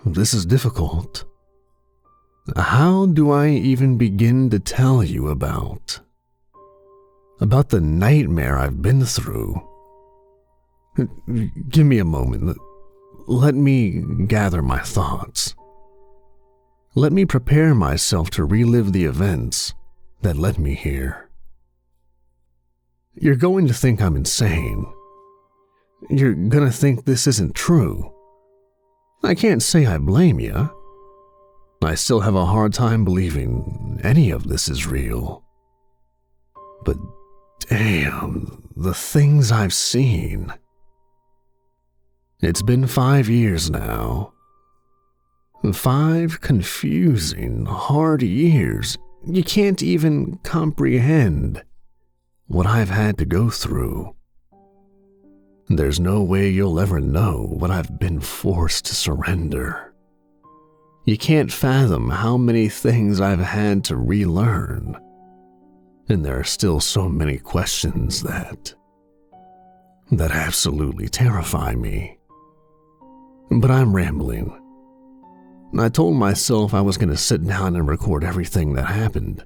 This is difficult. How do I even begin to tell you about the nightmare I've been through? Give me a moment. Let me gather my thoughts. Let me prepare myself to relive the events that led me here. You're going to think I'm insane. You're going to think this isn't true. I can't say I blame you. I still have a hard time believing any of this is real. But damn, the things I've seen. It's been 5 years now. 5 confusing, hard years. You can't even comprehend what I've had to go through. There's no way you'll ever know what I've been forced to surrender. You can't fathom how many things I've had to relearn. And there are still so many questions that absolutely terrify me. But I'm rambling. I told myself I was going to sit down and record everything that happened.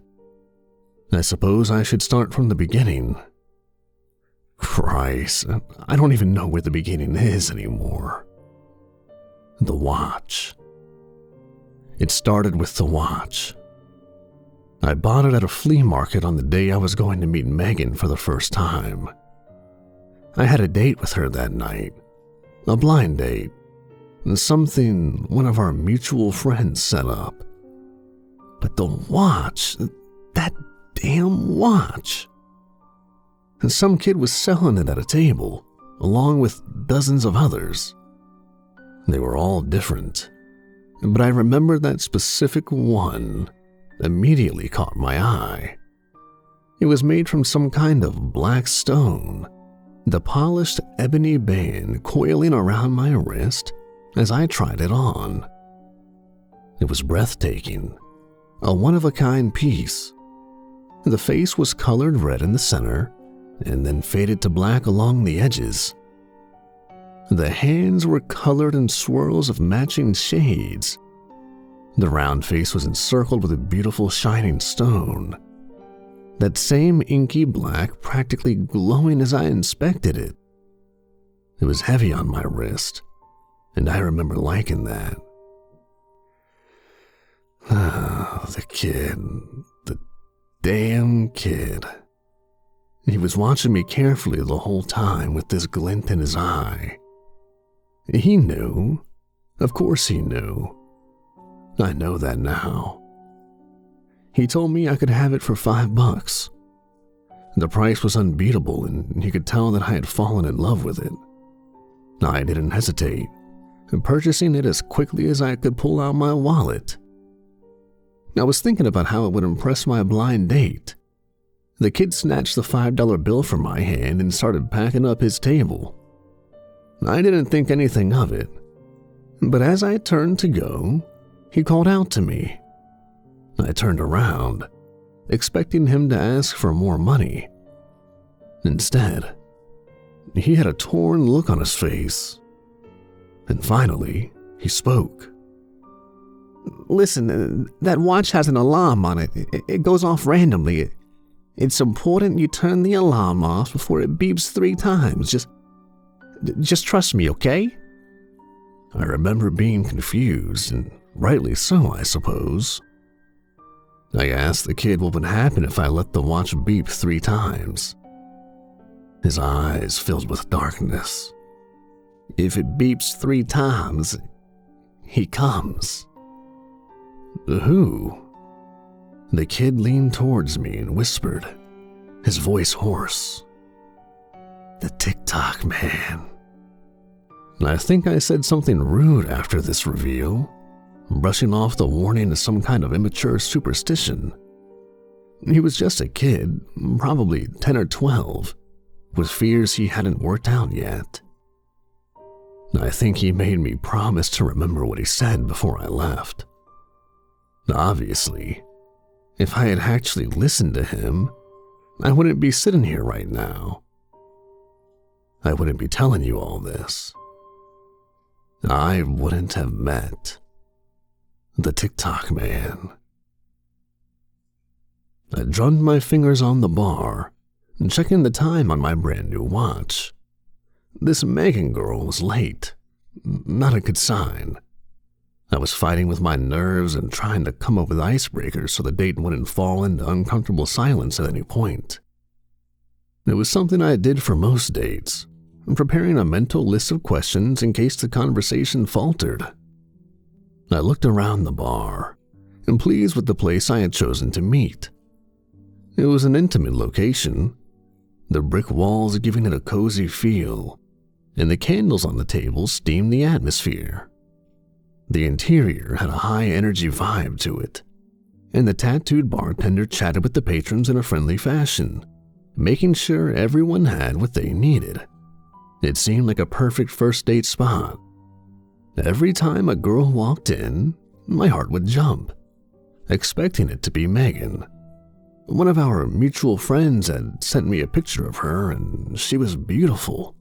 I suppose I should start from the beginning. Christ, I don't even know where the beginning is anymore. The watch. It started with the watch. I bought it at a flea market on the day I was going to meet Megan for the first time. I had a date with her that night, a blind date, something one of our mutual friends set up. But the watch, that damn watch. And some kid was selling it at a table, along with dozens of others. They were all different, but I remember that specific one immediately caught my eye. It was made from some kind of black stone, the polished ebony band coiling around my wrist as I tried it on. It was breathtaking, a one-of-a-kind piece. The face was colored red in the center and then faded to black along the edges. The hands were colored in swirls of matching shades. The round face was encircled with a beautiful shining stone, that same inky black practically glowing as I inspected it. It was heavy on my wrist, and I remember liking that. The kid, the damn kid. He was watching me carefully the whole time with this glint in his eye. He knew. Of course he knew. I know that now. He told me I could have it for $5. The price was unbeatable, and he could tell that I had fallen in love with it. I didn't hesitate, purchasing it as quickly as I could pull out my wallet. I was thinking about how it would impress my blind date. The kid snatched the $5 bill from my hand and started packing up his table. I didn't think anything of it, but as I turned to go, he called out to me. I turned around, expecting him to ask for more money. Instead, he had a torn look on his face, and finally, he spoke. "Listen, that watch has an alarm on it. It goes off randomly. It's important you turn the alarm off before it beeps 3 times. Just trust me, okay?" I remember being confused, and rightly so, I suppose. I asked the kid what would happen if I let the watch beep 3 times. His eyes filled with darkness. "If it beeps 3 times, he comes." "Who?" The kid leaned towards me and whispered, his voice hoarse. "The TikTok man." I think I said something rude after this reveal, brushing off the warning as some kind of immature superstition. He was just a kid, probably 10 or 12, with fears he hadn't worked out yet. I think he made me promise to remember what he said before I left. Obviously, if I had actually listened to him, I wouldn't be sitting here right now. I wouldn't be telling you all this. I wouldn't have met the TikTok man. I drummed my fingers on the bar, checking the time on my brand new watch. This Megan girl was late. Not a good sign. I was fighting with my nerves and trying to come up with icebreakers so the date wouldn't fall into uncomfortable silence at any point. It was something I did for most dates, preparing a mental list of questions in case the conversation faltered. I looked around the bar, and pleased with the place I had chosen to meet. It was an intimate location, the brick walls giving it a cozy feel, and the candles on the table steamed the atmosphere. The interior had a high-energy vibe to it, and the tattooed bartender chatted with the patrons in a friendly fashion, making sure everyone had what they needed. It seemed like a perfect first date spot. Every time a girl walked in, my heart would jump, expecting it to be Megan. One of our mutual friends had sent me a picture of her, and she was beautiful.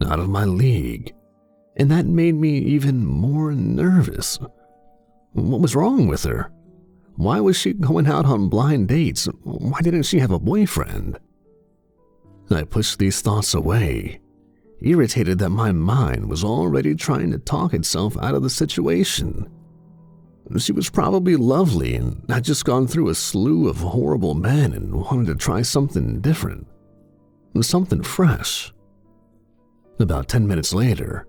Out of my league, and that made me even more nervous. What was wrong with her? Why was she going out on blind dates? Why didn't she have a boyfriend? I pushed these thoughts away, irritated that my mind was already trying to talk itself out of the situation. She was probably lovely and had just gone through a slew of horrible men and wanted to try something different, something fresh. About 10 minutes later,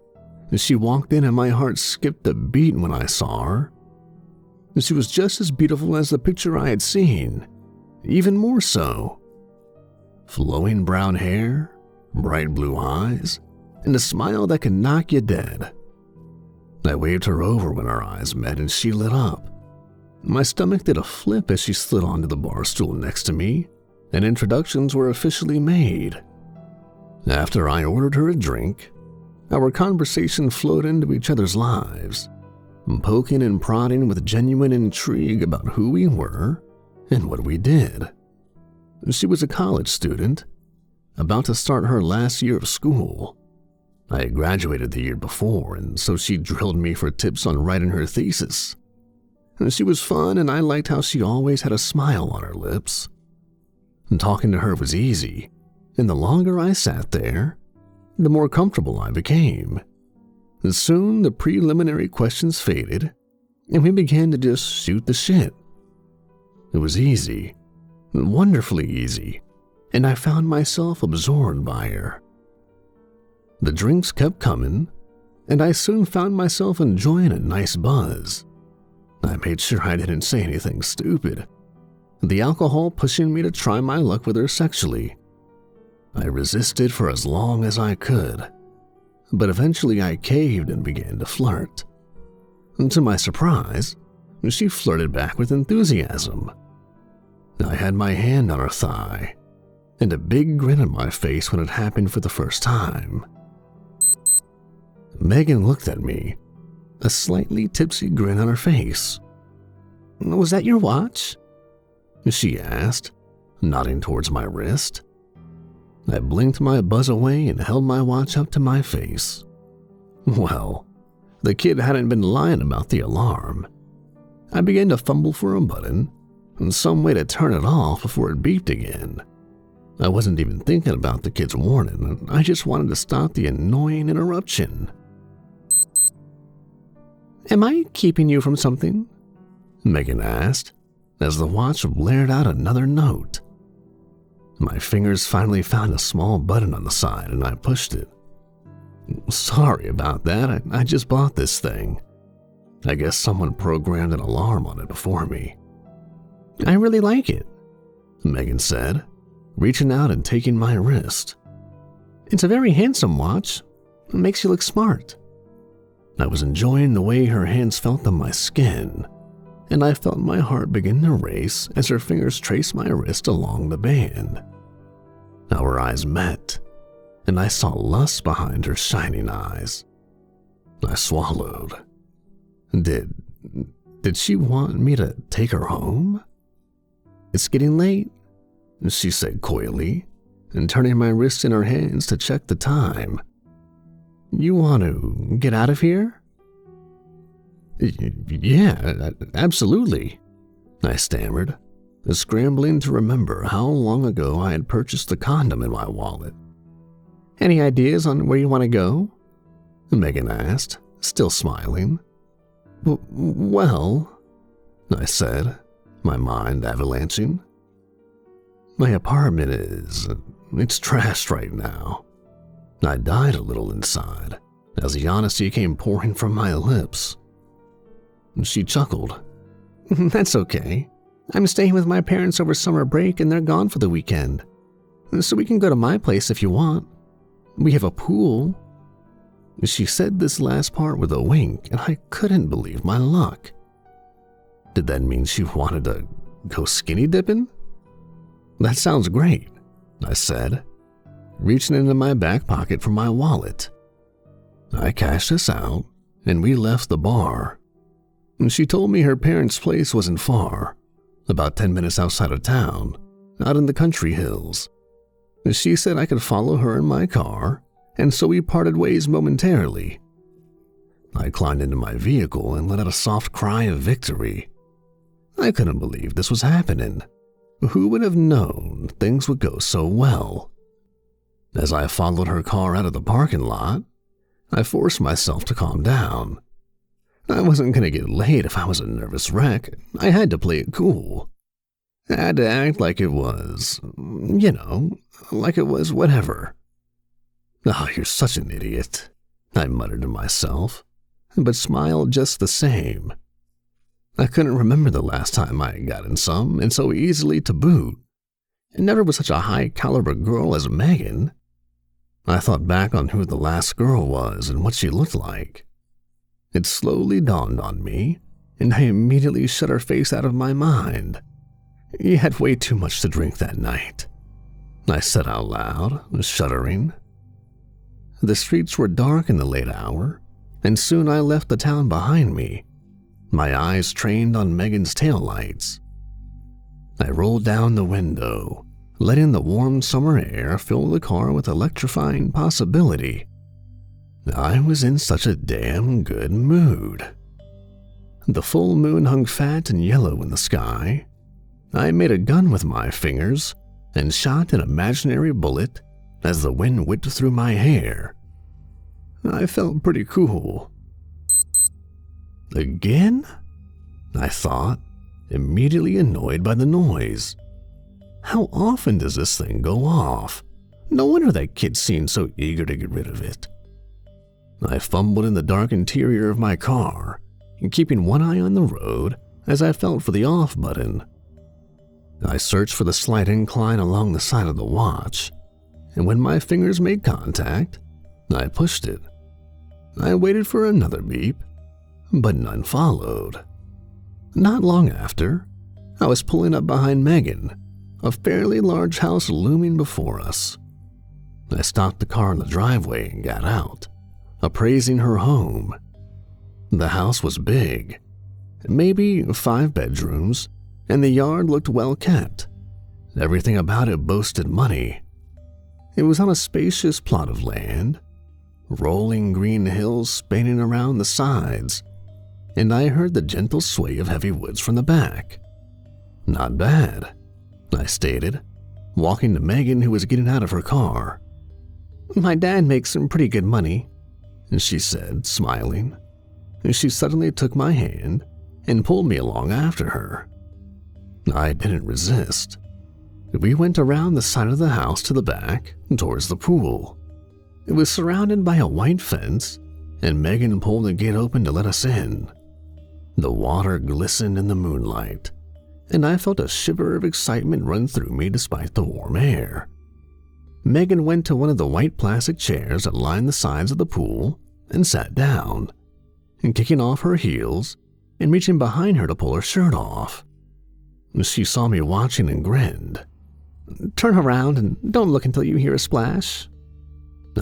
she walked in and my heart skipped a beat when I saw her. She was just as beautiful as the picture I had seen, even more so. Flowing brown hair, bright blue eyes, and a smile that could knock you dead. I waved her over when our eyes met and she lit up. My stomach did a flip as she slid onto the bar stool next to me, and introductions were officially made. After I ordered her a drink, our conversation flowed into each other's lives, poking and prodding with genuine intrigue about who we were and what we did. She was a college student, about to start her last year of school. I had graduated the year before, and so she drilled me for tips on writing her thesis. She was fun, and I liked how she always had a smile on her lips. Talking to her was easy, and the longer I sat there, the more comfortable I became. Soon the preliminary questions faded, and we began to just shoot the shit. It was easy, wonderfully easy, and I found myself absorbed by her. The drinks kept coming, and I soon found myself enjoying a nice buzz. I made sure I didn't say anything stupid, the alcohol pushing me to try my luck with her sexually. I resisted for as long as I could, but eventually I caved and began to flirt. And to my surprise, she flirted back with enthusiasm. I had my hand on her thigh, and a big grin on my face when it happened for the first time. Megan looked at me, a slightly tipsy grin on her face. "Was that your watch?" she asked, nodding towards my wrist. I blinked my buzz away and held my watch up to my face. Well, the kid hadn't been lying about the alarm. I began to fumble for a button and some way to turn it off before it beeped again. I wasn't even thinking about the kid's warning, I just wanted to stop the annoying interruption. "Am I keeping you from something?" Megan asked, as the watch blared out another note. My fingers finally found a small button on the side and I pushed it. "Sorry about that, I just bought this thing. I guess someone programmed an alarm on it before me." "I really like it," Megan said, reaching out and taking my wrist. "It's a very handsome watch. It makes you look smart." I was enjoying the way her hands felt on my skin, and I felt my heart begin to race as her fingers traced my wrist along the band. Our eyes met, and I saw lust behind her shining eyes. I swallowed. Did she want me to take her home? "It's getting late," she said coyly, and turning my wrist in her hands to check the time. You want to get out of here?" "Yeah, absolutely," I stammered, scrambling to remember how long ago I had purchased the condom in my wallet. "Any ideas on where you want to go?" Megan asked, still smiling. "Well," I said, my mind avalanching. "My apartment it's trashed right now." I died a little inside as the honesty came pouring from my lips. She chuckled. "That's okay. I'm staying with my parents over summer break and they're gone for the weekend. So we can go to my place if you want. We have a pool." She said this last part with a wink, and I couldn't believe my luck. Did that mean she wanted to go skinny dipping? "That sounds great," I said, reaching into my back pocket for my wallet. I cashed this out, and we left the bar. She told me her parents' place wasn't far, about 10 minutes outside of town, out in the country hills. She said I could follow her in my car, and so we parted ways momentarily. I climbed into my vehicle and let out a soft cry of victory. I couldn't believe this was happening. Who would have known things would go so well? As I followed her car out of the parking lot, I forced myself to calm down. I wasn't going to get laid if I was a nervous wreck. I had to play it cool. I had to act like it was, like it was whatever. "Oh, you're such an idiot," I muttered to myself, but smiled just the same. I couldn't remember the last time I had gotten some, and so easily to boot. It never was such a high-caliber girl as Megan. I thought back on who the last girl was and what she looked like. It slowly dawned on me, and I immediately shut her face out of my mind. "You had way too much to drink that night," I said out loud, shuddering. The streets were dark in the late hour, and soon I left the town behind me, my eyes trained on Megan's taillights. I rolled down the window, letting the warm summer air fill the car with electrifying possibility. I was in such a damn good mood. The full moon hung fat and yellow in the sky. I made a gun with my fingers and shot an imaginary bullet as the wind whipped through my hair. I felt pretty cool. Again? I thought, immediately annoyed by the noise. How often does this thing go off? No wonder that kid seemed so eager to get rid of it. I fumbled in the dark interior of my car, keeping one eye on the road as I felt for the off button. I searched for the slight incline along the side of the watch, and when my fingers made contact, I pushed it. I waited for another beep, but none followed. Not long after, I was pulling up behind Megan, a fairly large house looming before us. I stopped the car in the driveway and got out, appraising her home. The house was big, maybe 5 bedrooms, and the yard looked well kept. Everything about it boasted money. It was on a spacious plot of land, rolling green hills spanning around the sides, and I heard the gentle sway of heavy woods from the back. "Not bad," I stated, walking to Megan, who was getting out of her car. "My dad makes some pretty good money," she said, smiling. She suddenly took my hand and pulled me along after her. I didn't resist. We went around the side of the house to the back, towards the pool. It was surrounded by a white fence, and Megan pulled the gate open to let us in. The water glistened in the moonlight, and I felt a shiver of excitement run through me despite the warm air. Megan went to one of the white plastic chairs that lined the sides of the pool and sat down, kicking off her heels and reaching behind her to pull her shirt off. She saw me watching and grinned. "Turn around and don't look until you hear a splash."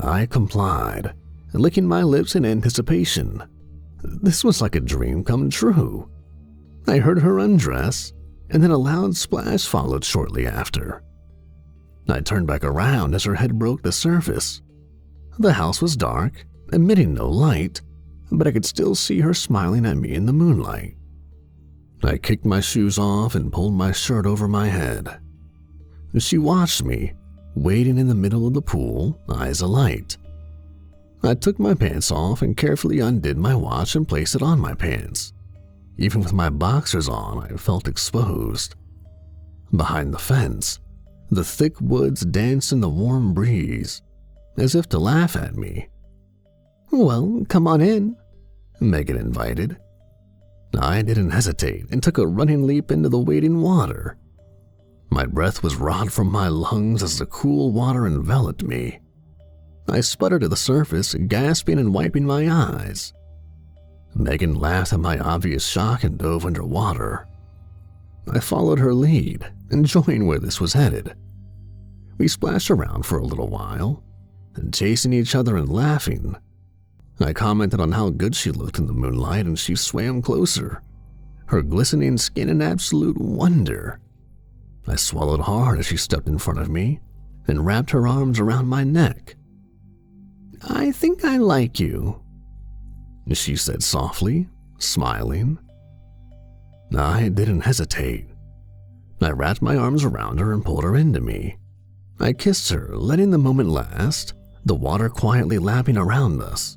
I complied, licking my lips in anticipation. This was like a dream come true. I heard her undress, and then a loud splash followed shortly after. I turned back around as her head broke the surface. The house was dark, emitting no light, but I could still see her smiling at me in the moonlight. I kicked my shoes off and pulled my shirt over my head. She watched me, waiting in the middle of the pool, eyes alight. I took my pants off and carefully undid my watch and placed it on my pants. Even with my boxers on, I felt exposed. Behind the fence, the thick woods danced in the warm breeze, as if to laugh at me. "Well, come on in," Megan invited. I didn't hesitate and took a running leap into the waiting water. My breath was raw from my lungs as the cool water enveloped me. I sputtered to the surface, gasping and wiping my eyes. Megan laughed at my obvious shock and dove underwater. I followed her lead, enjoying where this was headed. We splashed around for a little while, chasing each other and laughing. I commented on how good she looked in the moonlight, and she swam closer, her glistening skin an absolute wonder. I swallowed hard as she stepped in front of me and wrapped her arms around my neck. "I think I like you," she said softly, smiling. I didn't hesitate. I wrapped my arms around her and pulled her into me. I kissed her, letting the moment last, the water quietly lapping around us.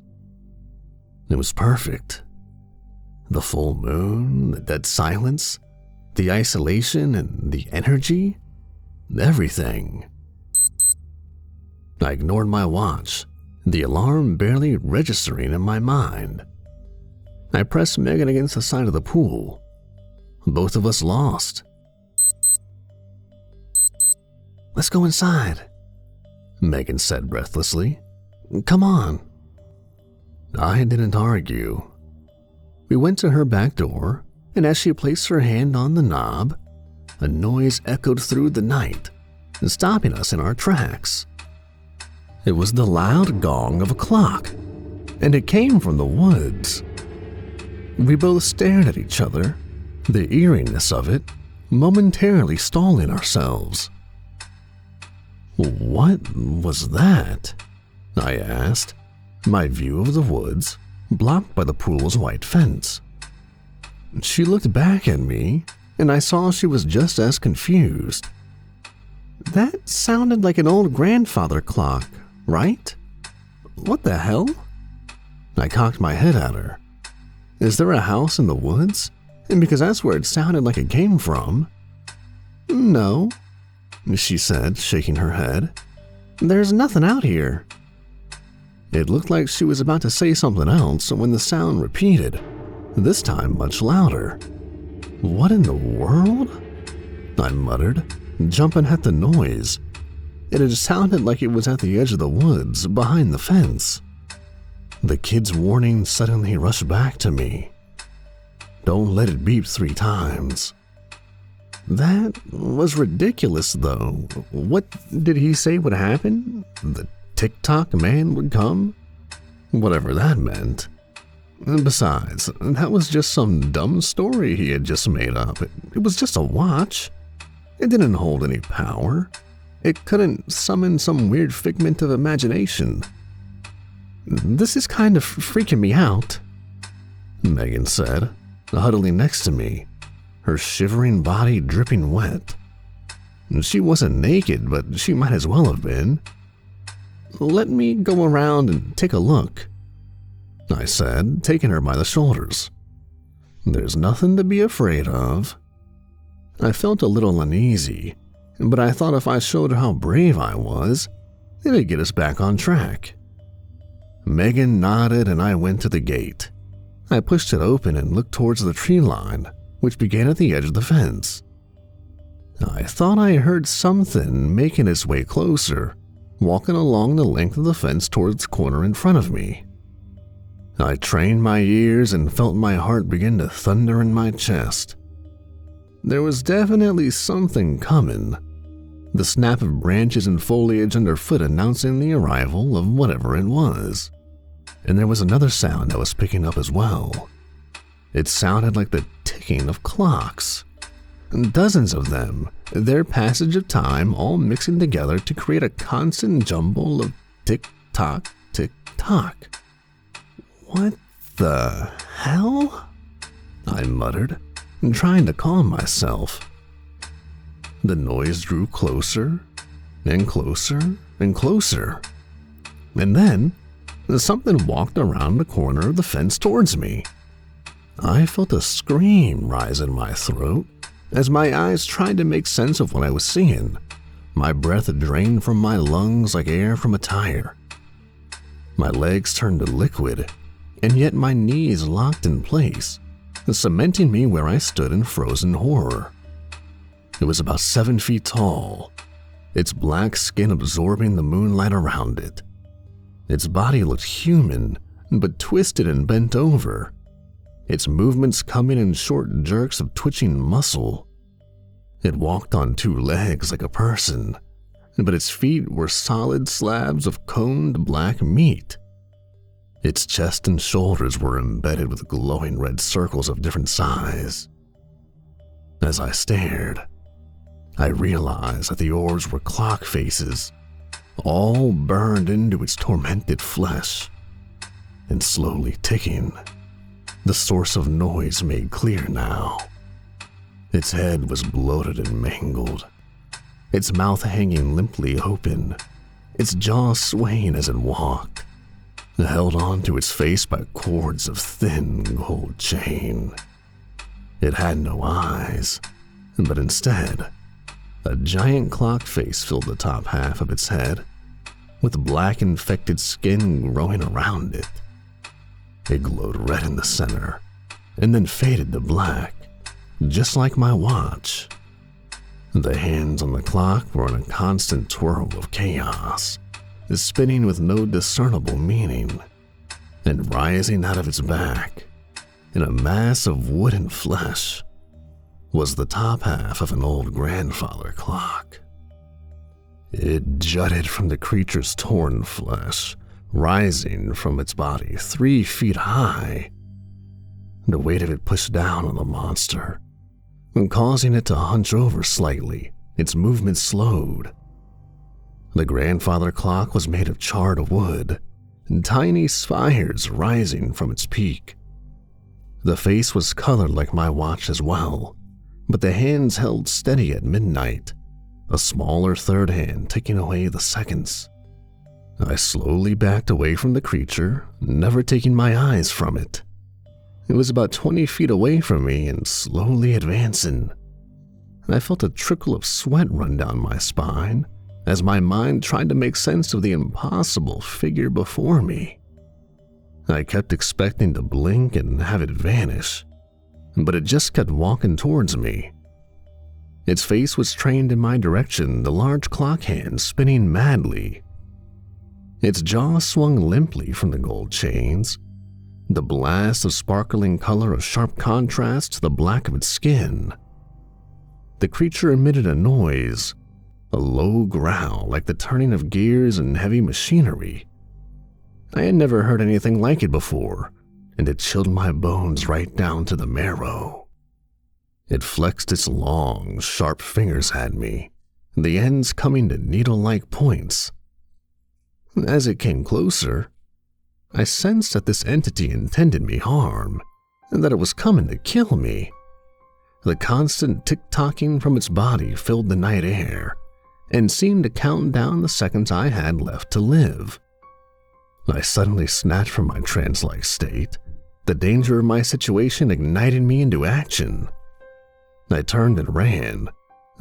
It was perfect. The full moon, the dead silence, the isolation and the energy, everything. I ignored my watch, the alarm barely registering in my mind. I pressed Megan against the side of the pool. Both of us lost. "Let's go inside," Megan said breathlessly. "Come on." I didn't argue. We went to her back door, and as she placed her hand on the knob, a noise echoed through the night, stopping us in our tracks. It was the loud gong of a clock, and it came from the woods. We both stared at each other, the eeriness of it momentarily stalling ourselves. "What was that?" I asked, my view of the woods blocked by the pool's white fence. She looked back at me, and I saw she was just as confused. "That sounded like an old grandfather clock, right? What the hell?" I cocked my head at her. "Is there a house in the woods? And because that's where it sounded like it came from." "No," she said, shaking her head. "There's nothing out here." It looked like she was about to say something else when the sound repeated, this time much louder. "What in the world?" I muttered, jumping at the noise. It had sounded like it was at the edge of the woods, behind the fence. The kid's warning suddenly rushed back to me. "Don't let it beep 3 times." That was ridiculous, though. What did he say would happen? The TikTok man would come? Whatever that meant. Besides, that was just some dumb story he had just made up. It was just a watch. It didn't hold any power. It couldn't summon some weird figment of imagination. "This is kind of freaking me out," Megan said, huddling next to me, her shivering body dripping wet. She wasn't naked, but she might as well have been. "Let me go around and take a look," I said, taking her by the shoulders. "There's nothing to be afraid of." I felt a little uneasy, but I thought if I showed her how brave I was, it would get us back on track. Megan nodded and I went to the gate. I pushed it open and looked towards the tree line, which began at the edge of the fence. I thought I heard something making its way closer, walking along the length of the fence towards the corner in front of me. I trained my ears and felt my heart begin to thunder in my chest. There was definitely something coming. The snap of branches and foliage underfoot announcing the arrival of whatever it was. And there was another sound I was picking up as well. It sounded like the ticking of clocks. Dozens of them, their passage of time all mixing together to create a constant jumble of tick-tock, tick-tock. "What the hell?" I muttered, trying to calm myself. The noise drew closer and closer and closer. And then, something walked around the corner of the fence towards me. I felt a scream rise in my throat as my eyes tried to make sense of what I was seeing. My breath drained from my lungs like air from a tire. My legs turned to liquid, and yet my knees locked in place, cementing me where I stood in frozen horror. It was about 7 feet tall, its black skin absorbing the moonlight around it. Its body looked human, but twisted and bent over, its movements coming in short jerks of twitching muscle. It walked on 2 legs like a person, but its feet were solid slabs of coned black meat. Its chest and shoulders were embedded with glowing red circles of different size. As I stared, I realized that the orbs were clock faces, all burned into its tormented flesh, and slowly ticking. The source of noise made clear now. Its head was bloated and mangled, its mouth hanging limply open, its jaw swaying as it walked, held onto its face by cords of thin gold chain. It had no eyes, but instead, a giant clock face filled the top half of its head, with black infected skin growing around it. It glowed red in the center, and then faded to black, just like my watch. The hands on the clock were in a constant twirl of chaos, spinning with no discernible meaning, and rising out of its back, in a mass of wood and flesh, was the top half of an old grandfather clock. It jutted from the creature's torn flesh, rising from its body 3 feet high. The weight of it pushed down on the monster, causing it to hunch over slightly. Its movement slowed. The grandfather clock was made of charred wood, and tiny spires rising from its peak. The face was colored like my watch as well, but the hands held steady at midnight, a smaller third hand ticking away the seconds. I slowly backed away from the creature, never taking my eyes from it. It was about 20 feet away from me and slowly advancing. I felt a trickle of sweat run down my spine as my mind tried to make sense of the impossible figure before me. I kept expecting to blink and have it vanish, but it just kept walking towards me. Its face was trained in my direction, the large clock hands spinning madly. Its jaw swung limply from the gold chains, the blast of sparkling color a sharp contrast to the black of its skin. The creature emitted a noise, a low growl like the turning of gears in heavy machinery. I had never heard anything like it before, and it chilled my bones right down to the marrow. It flexed its long, sharp fingers at me, the ends coming to needle-like points. As it came closer, I sensed that this entity intended me harm, and that it was coming to kill me. The constant tick-tocking from its body filled the night air, and seemed to count down the seconds I had left to live. I suddenly snatched from my trance-like state, the danger of my situation ignited me into action. I turned and ran,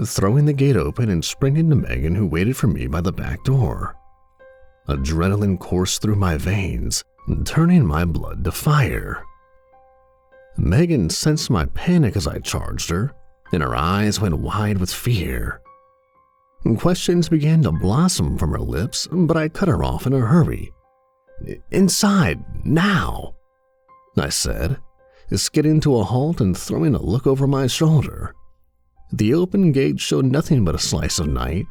throwing the gate open and sprinting to Megan, who waited for me by the back door. Adrenaline coursed through my veins, turning my blood to fire. Megan sensed my panic as I charged her, and her eyes went wide with fear. Questions began to blossom from her lips, but I cut her off in a hurry. "Inside, now," I said, skidding to a halt and throwing a look over my shoulder. The open gate showed nothing but a slice of night,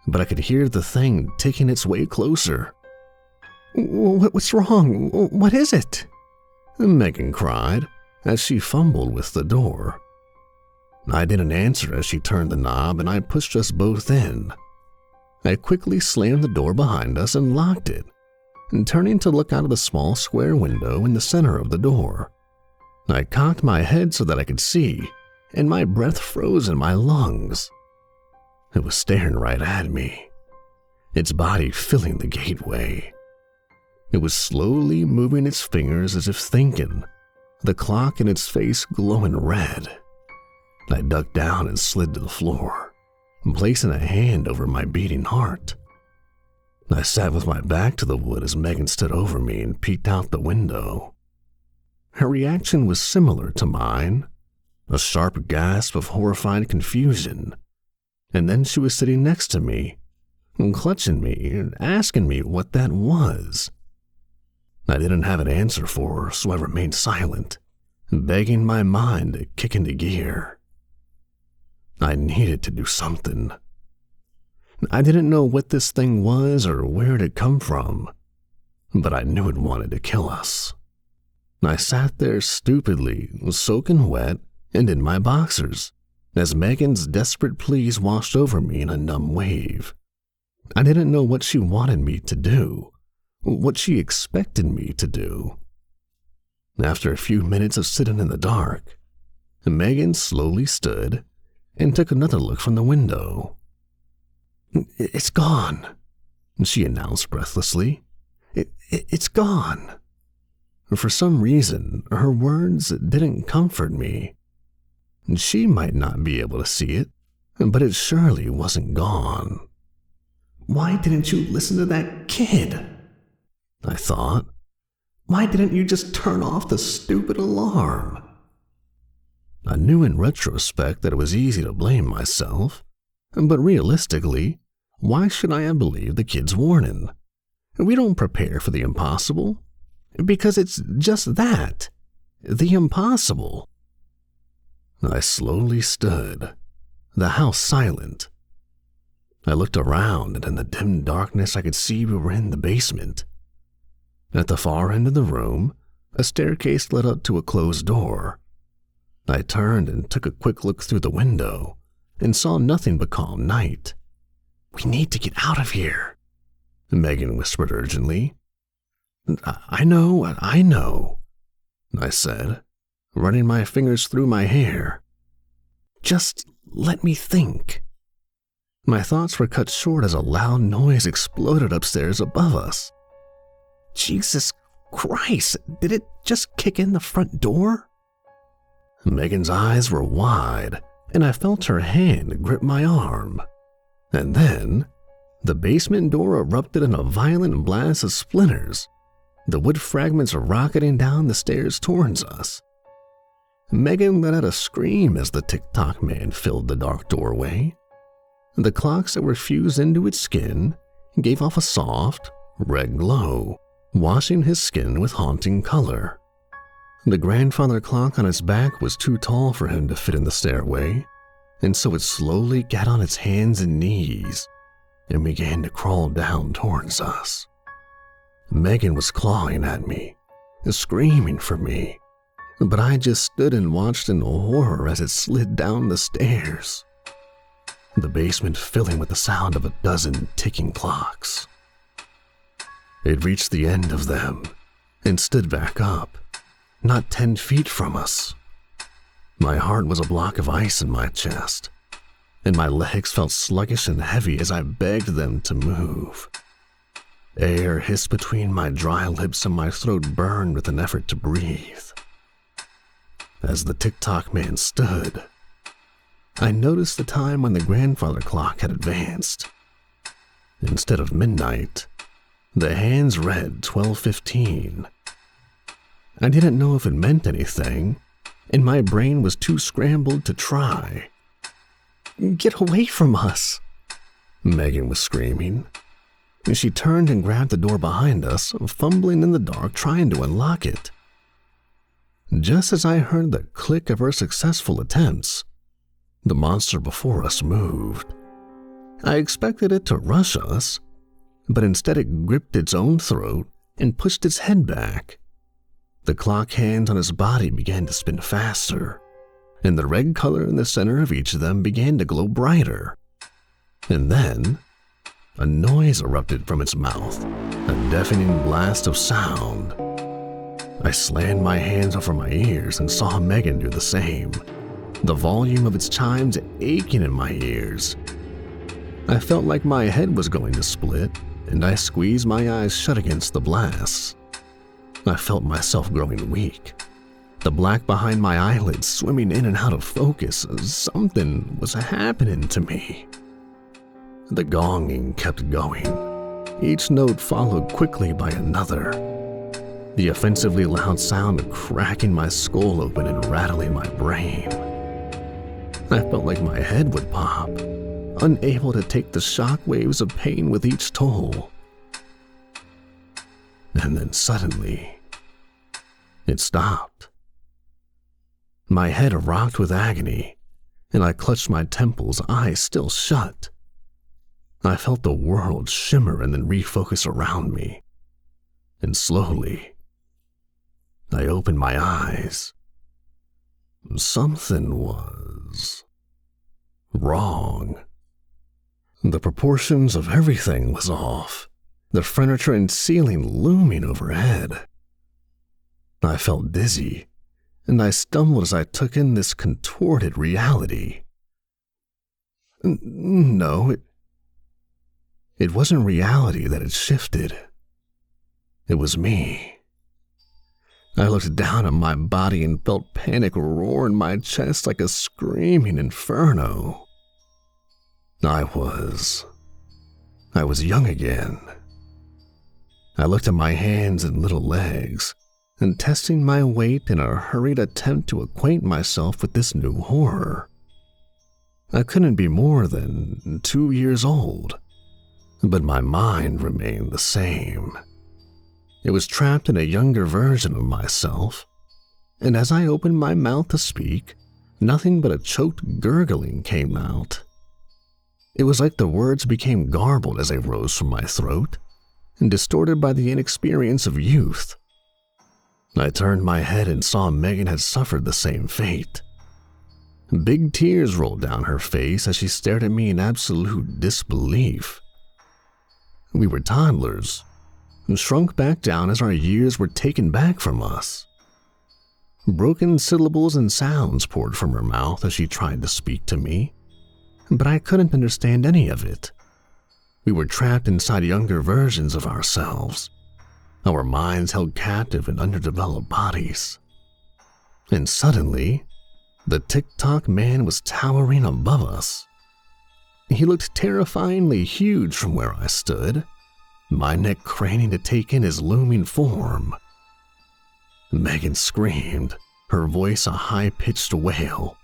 but I could hear the thing ticking its way closer. "What's wrong? What is it?" Megan cried as she fumbled with the door. I didn't answer as she turned the knob, and I pushed us both in. I quickly slammed the door behind us and locked it, and turning to look out of the small square window in the center of the door. I cocked my head so that I could see, and my breath froze in my lungs. It was staring right at me, its body filling the gateway. It was slowly moving its fingers as if thinking, the clock in its face glowing red. I ducked down and slid to the floor, placing a hand over my beating heart. I sat with my back to the wood as Megan stood over me and peeked out the window. Her reaction was similar to mine, a sharp gasp of horrified confusion, and then she was sitting next to me, clutching me and asking me what that was. I didn't have an answer for her, so I remained silent, begging my mind to kick into gear. I needed to do something. I didn't know what this thing was or where it had come from, but I knew it wanted to kill us. I sat there stupidly, soaking wet and in my boxers, as Megan's desperate pleas washed over me in a numb wave. I didn't know what she wanted me to do, what she expected me to do. After a few minutes of sitting in the dark, Megan slowly stood and took another look from the window. "It's gone," she announced breathlessly. It's gone." For some reason, her words didn't comfort me. She might not be able to see it, but it surely wasn't gone. "Why didn't you listen to that kid?" I thought. "Why didn't you just turn off the stupid alarm?" I knew in retrospect that it was easy to blame myself, but realistically, why should I have believed the kid's warning? We don't prepare for the impossible, because it's just that, the impossible. I slowly stood, the house silent. I looked around, and in the dim darkness I could see we were in the basement. At the far end of the room, a staircase led up to a closed door. I turned and took a quick look through the window and saw nothing but calm night. "We need to get out of here," Megan whispered urgently. I know, I said, running my fingers through my hair. "Just let me think." My thoughts were cut short as a loud noise exploded upstairs above us. Jesus Christ, did it just kick in the front door? Megan's eyes were wide, and I felt her hand grip my arm. And then, the basement door erupted in a violent blast of splinters, the wood fragments rocketing down the stairs towards us. Megan let out a scream as the Tock man filled the dark doorway. The clocks that were fused into its skin gave off a soft, red glow, washing his skin with haunting color. The grandfather clock on its back was too tall for him to fit in the stairway, and so it slowly got on its hands and knees and began to crawl down towards us. Megan was clawing at me, screaming for me, but I just stood and watched in horror as it slid down the stairs, the basement filling with the sound of a dozen ticking clocks. It reached the end of them and stood back up, not 10 feet from us. My heart was a block of ice in my chest, and my legs felt sluggish and heavy as I begged them to move. Air hissed between my dry lips and my throat burned with an effort to breathe. As the Tock man stood, I noticed the time when the grandfather clock had advanced. Instead of midnight, the hands read 12:15. I didn't know if it meant anything, and my brain was too scrambled to try. "Get away from us," Megan was screaming. She turned and grabbed the door behind us, fumbling in the dark trying to unlock it. Just as I heard the click of her successful attempts, the monster before us moved. I expected it to rush us, but instead it gripped its own throat and pushed its head back. The clock hands on its body began to spin faster, and the red color in the center of each of them began to glow brighter. And then, a noise erupted from its mouth, a deafening blast of sound. I slammed my hands over my ears and saw Megan do the same, the volume of its chimes aching in my ears. I felt like my head was going to split, and I squeezed my eyes shut against the blasts. I felt myself growing weak, the black behind my eyelids swimming in and out of focus. Something was happening to me. The gonging kept going, each note followed quickly by another, the offensively loud sound of cracking my skull open and rattling my brain. I felt like my head would pop, unable to take the shock waves of pain with each toll. And then suddenly, it stopped. My head rocked with agony, and I clutched my temples, eyes still shut. I felt the world shimmer and then refocus around me. And slowly, I opened my eyes. Something was wrong. The proportions of everything was off, the furniture and ceiling looming overhead. I felt dizzy, and I stumbled as I took in this contorted reality. No, it wasn't reality that had shifted. It was me. I looked down at my body and felt panic roar in my chest like a screaming inferno. I was young again. I looked at my hands and little legs, and testing my weight in a hurried attempt to acquaint myself with this new horror. I couldn't be more than 2 years old, but my mind remained the same. It was trapped in a younger version of myself, and as I opened my mouth to speak, nothing but a choked gurgling came out. It was like the words became garbled as they rose from my throat, and distorted by the inexperience of youth. I turned my head and saw Megan had suffered the same fate. Big tears rolled down her face as she stared at me in absolute disbelief. We were toddlers, and shrunk back down as our years were taken back from us. Broken syllables and sounds poured from her mouth as she tried to speak to me, but I couldn't understand any of it. We were trapped inside younger versions of ourselves, our minds held captive in underdeveloped bodies. And suddenly, the Tock man was towering above us. He looked terrifyingly huge from where I stood, my neck craning to take in his looming form. Megan screamed, her voice a high-pitched wail,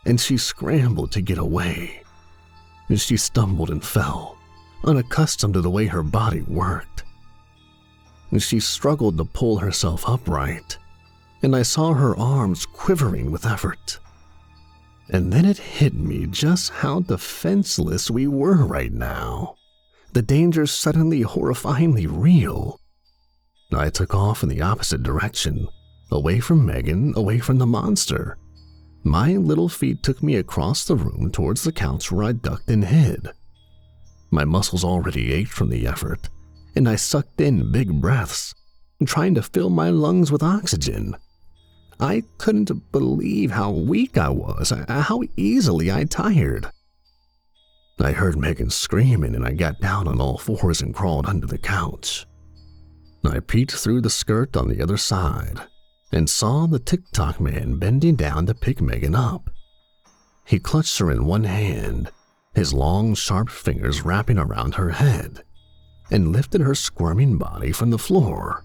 and she scrambled to get away. She stumbled and fell, unaccustomed to the way her body worked. She struggled to pull herself upright, and I saw her arms quivering with effort. And then it hit me just how defenseless we were right now. The danger suddenly horrifyingly real. I took off in the opposite direction, away from Megan, away from the monster. My little feet took me across the room towards the couch where I ducked and hid. My muscles already ached from the effort, and I sucked in big breaths, trying to fill my lungs with oxygen. I couldn't believe how weak I was, how easily I tired. I heard Megan screaming, and I got down on all fours and crawled under the couch. I peeked through the skirt on the other side and saw the Tock man bending down to pick Megan up. He clutched her in one hand, his long, sharp fingers wrapping around her head, and lifted her squirming body from the floor.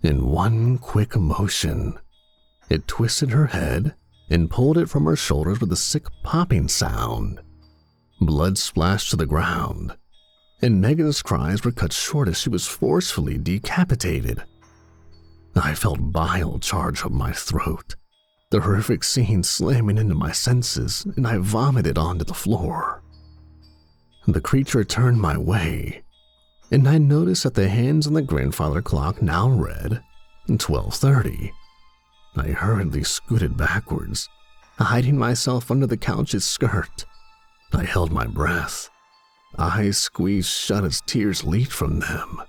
In one quick motion, it twisted her head and pulled it from her shoulders with a sick popping sound. Blood splashed to the ground, and Megan's cries were cut short as she was forcefully decapitated. I felt bile charge up my throat, the horrific scene slamming into my senses, and I vomited onto the floor. The creature turned my way, and I noticed that the hands on the grandfather clock now read 12:30. I hurriedly scooted backwards, hiding myself under the couch's skirt. I held my breath, eyes squeezed shut as tears leaked from them.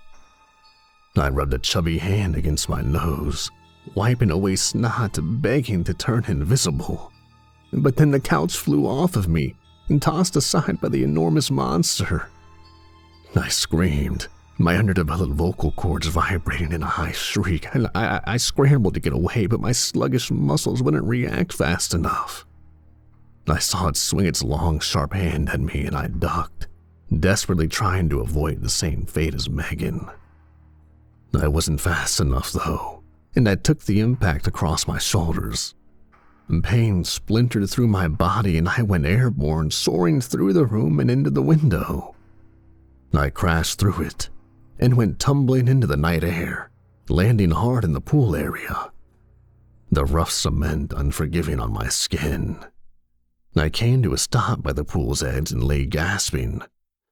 I rubbed a chubby hand against my nose, wiping away snot, begging to turn invisible. But then the couch flew off of me and tossed aside by the enormous monster. I screamed, my underdeveloped vocal cords vibrating in a high shriek. I scrambled to get away, but my sluggish muscles wouldn't react fast enough. I saw it swing its long, sharp hand at me, and I ducked, desperately trying to avoid the same fate as Megan. I wasn't fast enough, though, and I took the impact across my shoulders. Pain splintered through my body, and I went airborne, soaring through the room and into the window. I crashed through it and went tumbling into the night air, landing hard in the pool area. The rough cement unforgiving on my skin. I came to a stop by the pool's edge and lay gasping,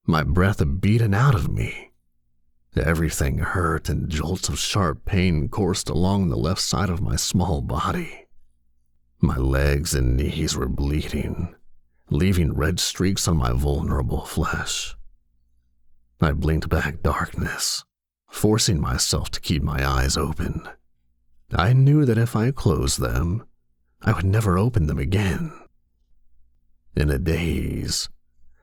my breath beaten out of me. Everything hurt, and jolts of sharp pain coursed along the left side of my small body. My legs and knees were bleeding, leaving red streaks on my vulnerable flesh. I blinked back darkness, forcing myself to keep my eyes open. I knew that if I closed them, I would never open them again. In a daze,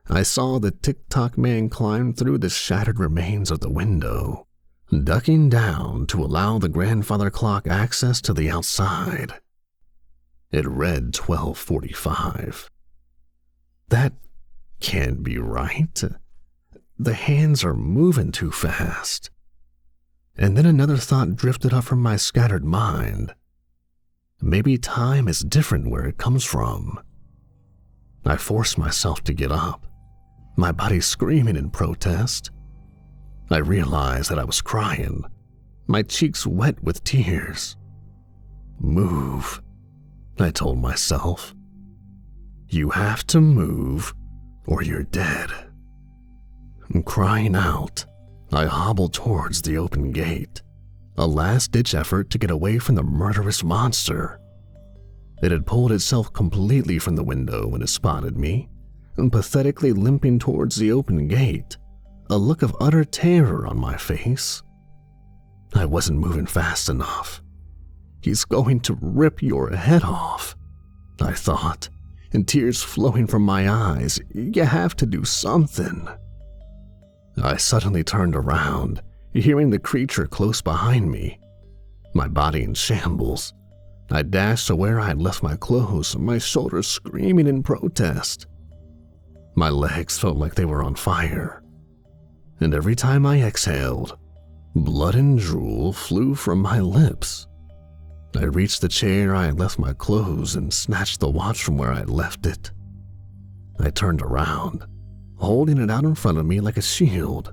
I saw the Tock man climb through the shattered remains of the window, ducking down to allow the grandfather clock access to the outside. It read 12:45. That can't be right. The hands are moving too fast. And then another thought drifted up from my scattered mind. Maybe time is different where it comes from. I forced myself to get up, my body screaming in protest. I realized that I was crying, my cheeks wet with tears. Move, I told myself. You have to move or you're dead. Crying out, I hobbled towards the open gate, a last-ditch effort to get away from the murderous monster. It had pulled itself completely from the window when it spotted me, and pathetically limping towards the open gate, a look of utter terror on my face. I wasn't moving fast enough. He's going to rip your head off, I thought, and tears flowing from my eyes. You have to do something. I suddenly turned around, hearing the creature close behind me. My body in shambles, I dashed to where I had left my clothes, my shoulders screaming in protest. My legs felt like they were on fire, and every time I exhaled, blood and drool flew from my lips. I reached the chair I had left my clothes and snatched the watch from where I had left it. I turned around, holding it out in front of me like a shield.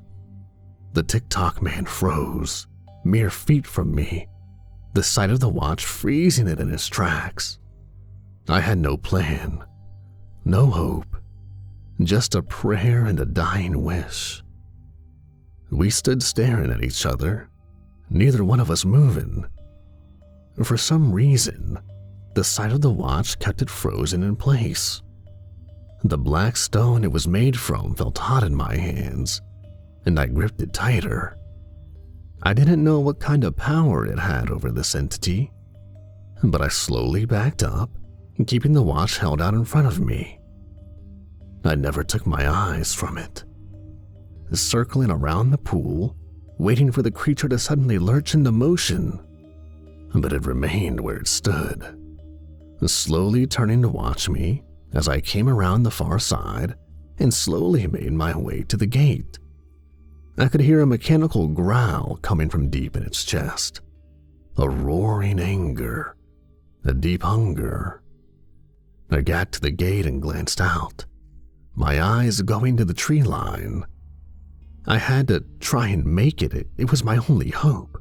The Tock man froze, mere feet from me, the sight of the watch freezing it in its tracks. I had no plan, no hope, just a prayer and a dying wish. We stood staring at each other, neither one of us moving. For some reason, the sight of the watch kept it frozen in place. The black stone it was made from felt hot in my hands, and I gripped it tighter. I didn't know what kind of power it had over this entity, but I slowly backed up, keeping the watch held out in front of me. I never took my eyes from it, circling around the pool, waiting for the creature to suddenly lurch into motion, but it remained where it stood, slowly turning to watch me as I came around the far side and slowly made my way to the gate. I could hear a mechanical growl coming from deep in its chest, a roaring anger, a deep hunger. I got to the gate and glanced out, my eyes going to the tree line. I had to try and make it. It was my only hope.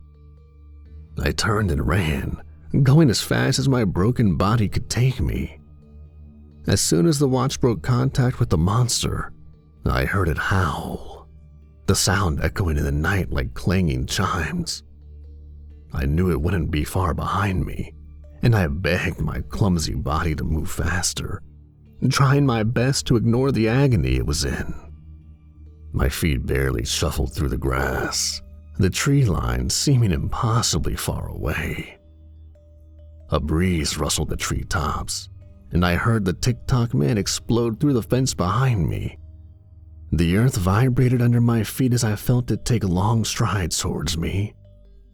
I turned and ran, going as fast as my broken body could take me. As soon as the watch broke contact with the monster, I heard it howl, the sound echoing in the night like clanging chimes. I knew it wouldn't be far behind me, and I begged my clumsy body to move faster, trying my best to ignore the agony it was in. My feet barely shuffled through the grass, the tree line seeming impossibly far away. A breeze rustled the treetops, and I heard the tick-tock man explode through the fence behind me. The earth vibrated under my feet as I felt it take long strides towards me,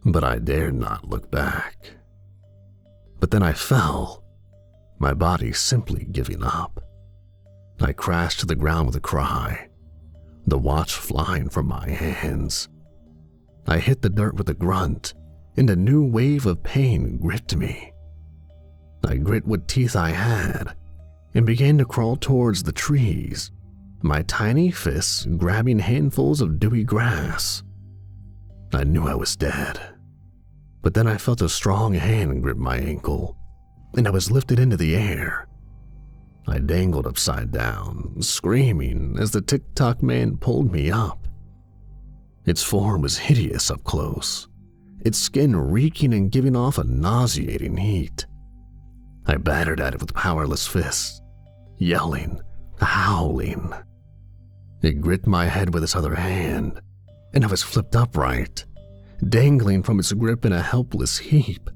but I dared not look back. But then I fell, my body simply giving up. I crashed to the ground with a cry, the watch flying from my hands. I hit the dirt with a grunt, and a new wave of pain gripped me. I grit what teeth I had and began to crawl towards the trees, my tiny fists grabbing handfuls of dewy grass. I knew I was dead, but then I felt a strong hand grip my ankle, and I was lifted into the air. I dangled upside down, screaming as the tick-tock man pulled me up. Its form was hideous up close, its skin reeking and giving off a nauseating heat. I battered at it with powerless fists, yelling, howling. It gripped my head with its other hand, and I was flipped upright, dangling from its grip in a helpless heap.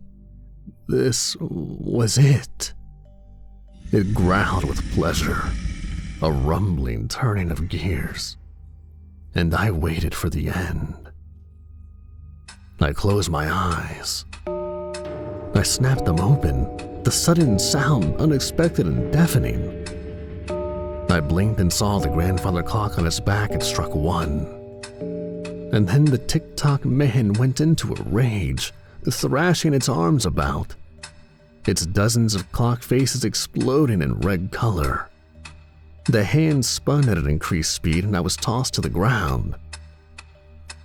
This was it. It growled with pleasure, a rumbling turning of gears, and I waited for the end. I closed my eyes. I snapped them open, the sudden sound unexpected and deafening. I blinked and saw the grandfather clock on its back had struck 1. And then the tick-tock man went into a rage, thrashing its arms about, its dozens of clock faces exploding in red color. The hand spun at an increased speed and I was tossed to the ground.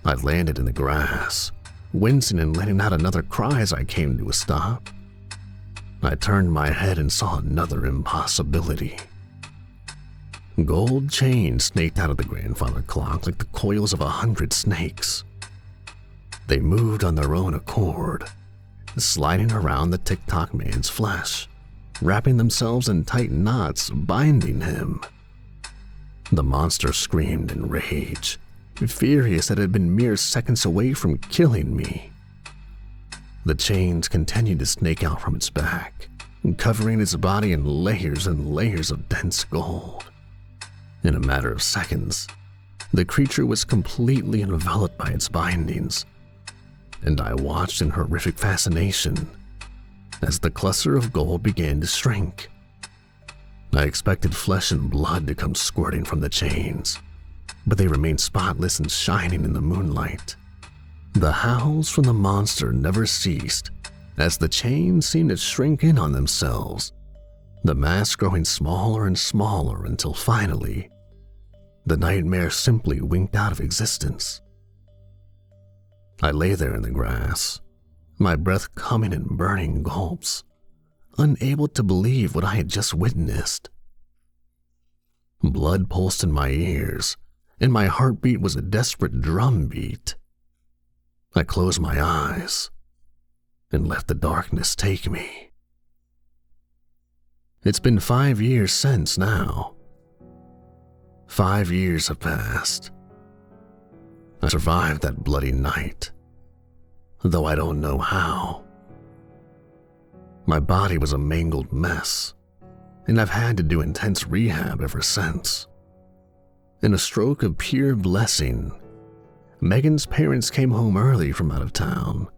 I landed in the grass, wincing and letting out another cry as I came to a stop. I turned my head and saw another impossibility. Gold chains snaked out of the grandfather clock like the coils of 100 snakes. They moved on their own accord, sliding around the tick-tock man's flesh, wrapping themselves in tight knots, binding him. The monster screamed in rage, furious that it had been mere seconds away from killing me. The chains continued to snake out from its back, covering its body in layers and layers of dense gold. In a matter of seconds, the creature was completely enveloped by its bindings, and I watched in horrific fascination as the cluster of gold began to shrink. I expected flesh and blood to come squirting from the chains, but they remained spotless and shining in the moonlight. The howls from the monster never ceased as the chains seemed to shrink in on themselves, the mass growing smaller and smaller until finally, the nightmare simply winked out of existence. I lay there in the grass, my breath coming in burning gulps, unable to believe what I had just witnessed. Blood pulsed in my ears, and my heartbeat was a desperate drumbeat. I closed my eyes and let the darkness take me. It's been 5 years since now. 5 years have passed. I survived that bloody night, though I don't know how. My body was a mangled mess, and I've had to do intense rehab ever since. In a stroke of pure blessing, Megan's parents came home early from out of town.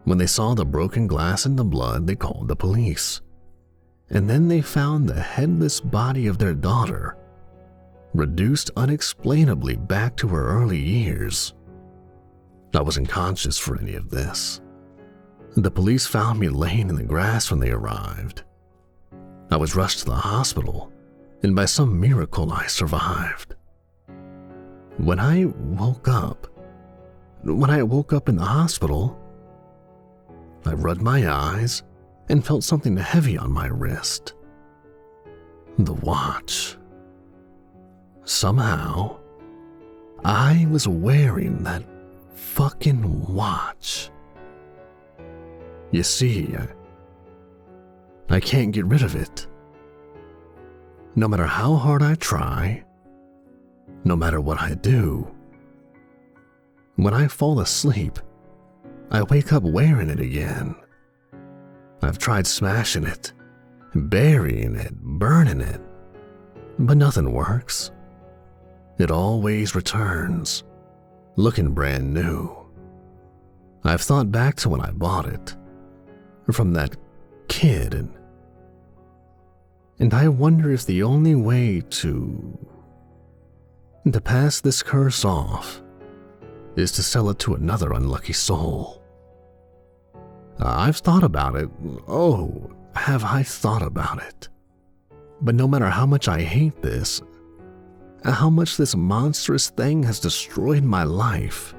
When they saw the broken glass and the blood, they called the police. And then they found the headless body of their daughter, reduced unexplainably back to her early years. I wasn't conscious for any of this. The police found me laying in the grass when they arrived. I was rushed to the hospital, and by some miracle I survived. When I woke up in the hospital, I rubbed my eyes and felt something heavy on my wrist. The watch. Somehow, I was wearing that fucking watch. You see, I can't get rid of it. No matter how hard I try, no matter what I do. When I fall asleep, I wake up wearing it again. I've tried smashing it, burying it, burning it, but nothing works. It always returns, looking brand new. I've thought back to when I bought it, from that kid, and I wonder if the only way to pass this curse off is to sell it to another unlucky soul. I've thought about it. Oh, have I thought about it? But no matter how much I hate this, how much this monstrous thing has destroyed my life,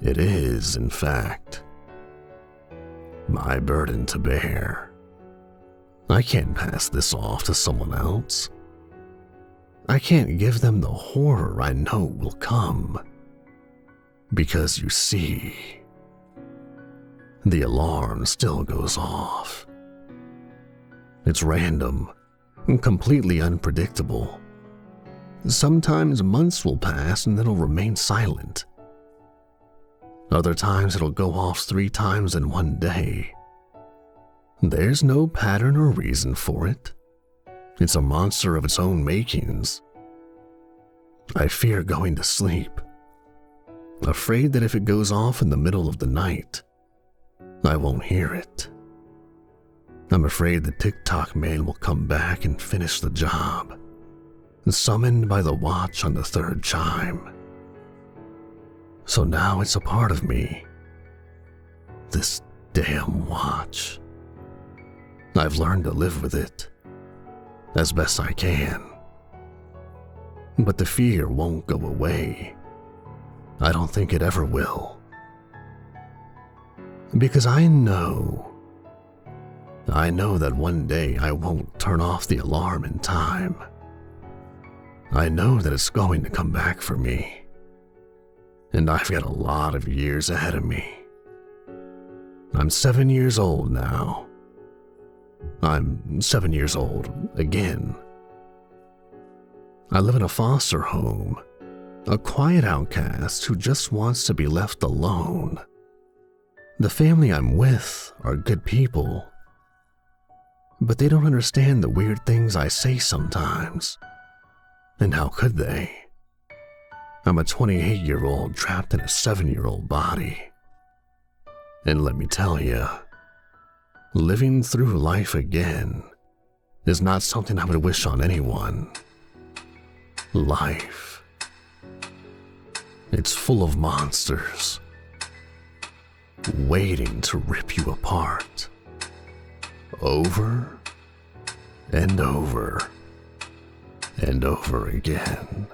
it is, in fact, my burden to bear. I can't pass this off to someone else. I can't give them the horror I know will come. Because you see, the alarm still goes off. It's random, completely unpredictable. Sometimes months will pass and it'll remain silent. Other times it'll go off 3 times in one day. There's no pattern or reason for it. It's a monster of its own makings. I fear going to sleep, afraid that if it goes off in the middle of the night, I won't hear it. I'm afraid the Tock man will come back and finish the job, summoned by the watch on the 3rd chime. So now it's a part of me, this damn watch. I've learned to live with it, as best I can. But the fear won't go away. I don't think it ever will. Because I know that one day I won't turn off the alarm in time. I know that it's going to come back for me. And I've got a lot of years ahead of me. I'm 7 years old now. I'm 7 years old again. I live in a foster home, a quiet outcast who just wants to be left alone. The family I'm with are good people, but they don't understand the weird things I say sometimes. And how could they? I'm a 28-year-old trapped in a 7-year-old body. And let me tell you, living through life again is not something I would wish on anyone. Life, it's full of monsters, waiting to rip you apart, over and over and over again.